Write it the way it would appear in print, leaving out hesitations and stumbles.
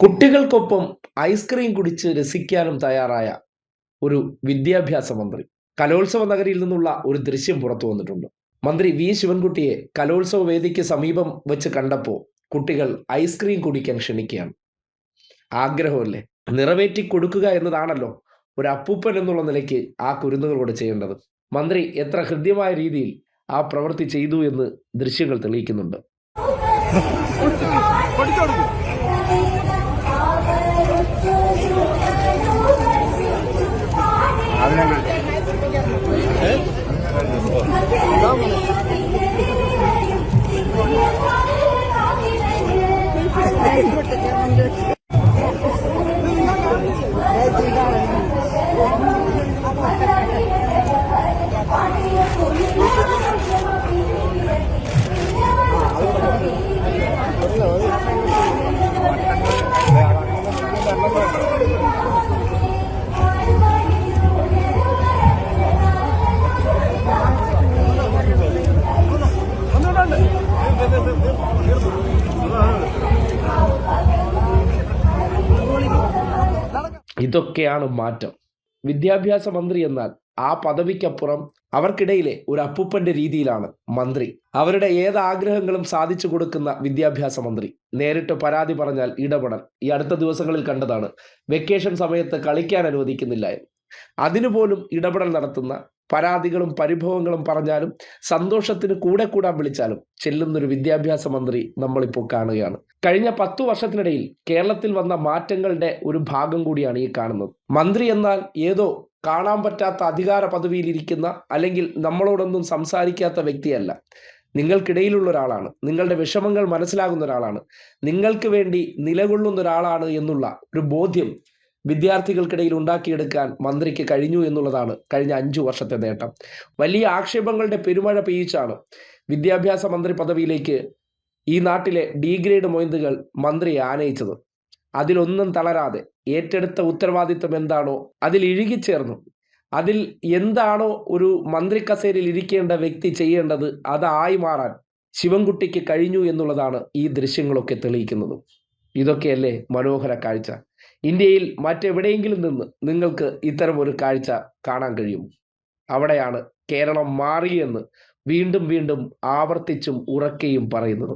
കുട്ടികൾക്കൊപ്പം ice cream കുടിച്ച് രസിക്കാനും തയ്യാറായ ഒരു വിദ്യാഭ്യാസ മന്ത്രി. കലോത്സവ നഗരിയിൽ നിന്നുള്ള ഒരു ദൃശ്യം പുറത്തു വന്നിട്ടുണ്ട്. മന്ത്രി വി ശിവൻകുട്ടിയെ കലോത്സവ വേദിക്ക് സമീപം വെച്ച് കണ്ടപ്പോൾ കുട്ടികൾ ഐസ്ക്രീം കുടിക്കാൻ ക്ഷണിക്കുകയാണ്. ആഗ്രഹമല്ലേ, നിറവേറ്റി കൊടുക്കുക എന്നതാണല്ലോ ഒരു അപ്പൂപ്പൻ എന്നുള്ള നിലയ്ക്ക് ആ കുരുന്നുകളോട് ചെയ്യേണ്ടത്. മന്ത്രി എത്ര ഹൃദ്യമായ രീതിയിൽ ആ പ്രവൃത്തി ചെയ്തു എന്ന് ദൃശ്യങ്ങൾ തെളിയിക്കുന്നുണ്ട്. ഇതൊക്കെയാണ് മാറ്റം. വിദ്യാഭ്യാസ മന്ത്രി എന്നാൽ ആ പദവിക്കപ്പുറം അവർക്കിടയിലെ ഒരു അപ്പൂപ്പന്റെ രീതിയിലാണ് മന്ത്രി. അവരുടെ ഏത് ആഗ്രഹങ്ങളും സാധിച്ചു കൊടുക്കുന്ന വിദ്യാഭ്യാസ മന്ത്രി. നേരിട്ട് പരാതി പറഞ്ഞാൽ ഇടപെടൽ. ഈ അടുത്ത ദിവസങ്ങളിൽ കണ്ടതാണ്. വെക്കേഷൻ സമയത്ത് കളിക്കാൻ അനുവദിക്കുന്നില്ല എന്ന്. അതിനുപോലും ഇടപെടൽ നടത്തുന്ന, പരാതികളും പരിഭവങ്ങളും പറഞ്ഞാലും സന്തോഷത്തിന് കൂടെ കൂടാൻ വിളിച്ചാലും ചെല്ലുന്നൊരു വിദ്യാഭ്യാസ മന്ത്രി നമ്മളിപ്പോൾ കാണുകയാണ്. കഴിഞ്ഞ 10 വർഷത്തിനിടയിൽ കേരളത്തിൽ വന്ന മാറ്റങ്ങളുടെ ഒരു ഭാഗം കൂടിയാണ് ഈ കാണുന്നത്. മന്ത്രി എന്നാൽ ഏതോ കാണാൻ പറ്റാത്ത അധികാര പദവിയിലിരിക്കുന്ന, അല്ലെങ്കിൽ നമ്മളോടൊന്നും സംസാരിക്കാത്ത വ്യക്തിയല്ല. നിങ്ങൾക്കിടയിലുള്ള ഒരാളാണ്. നിങ്ങളുടെ വിഷമങ്ങൾ മനസ്സിലാകുന്ന ഒരാളാണ്. നിങ്ങൾക്ക് വേണ്ടി നിലകൊള്ളുന്ന ഒരാളാണ് എന്നുള്ള ഒരു ബോധ്യം വിദ്യാർത്ഥികൾക്കിടയിൽ ഉണ്ടാക്കിയെടുക്കാൻ മന്ത്രിക്ക് കഴിഞ്ഞു എന്നുള്ളതാണ് കഴിഞ്ഞ 5 വർഷത്തെ നേട്ടം. വലിയ ആക്ഷേപങ്ങളുടെ പെരുമഴ പെയ്യിച്ചാണ് വിദ്യാഭ്യാസ മന്ത്രി പദവിയിലേക്ക് ഈ നാട്ടിലെ ഡിഗ്രേഡ് മൊയ്ന്തുകൾ മന്ത്രിയെ ആനയിച്ചത്. അതിലൊന്നും തളരാതെ ഏറ്റെടുത്ത ഉത്തരവാദിത്വം എന്താണോ അതിൽ ഇഴുകിച്ചേർന്നു. അതിൽ എന്താണോ ഒരു മന്ത്രി കസേരയിൽ ഇരിക്കേണ്ട വ്യക്തി ചെയ്യേണ്ടത് അതായി മാറാൻ ശിവൻകുട്ടിക്ക് കഴിഞ്ഞു എന്നുള്ളതാണ് ഈ ദൃശ്യങ്ങളൊക്കെ തെളിയിക്കുന്നത്. ഇതൊക്കെയല്ലേ മനോഹര കാഴ്ച? ഇന്ത്യയിൽ മറ്റെവിടെയെങ്കിലും നിന്ന് നിങ്ങൾക്ക് ഇത്തരം ഒരു കാഴ്ച കാണാൻ കഴിയും? അവിടെയാണ് കേരളം മാറിയെന്ന് വീണ്ടും വീണ്ടും ആവർത്തിച്ചും ഉറക്കെയും പറയുന്നത്.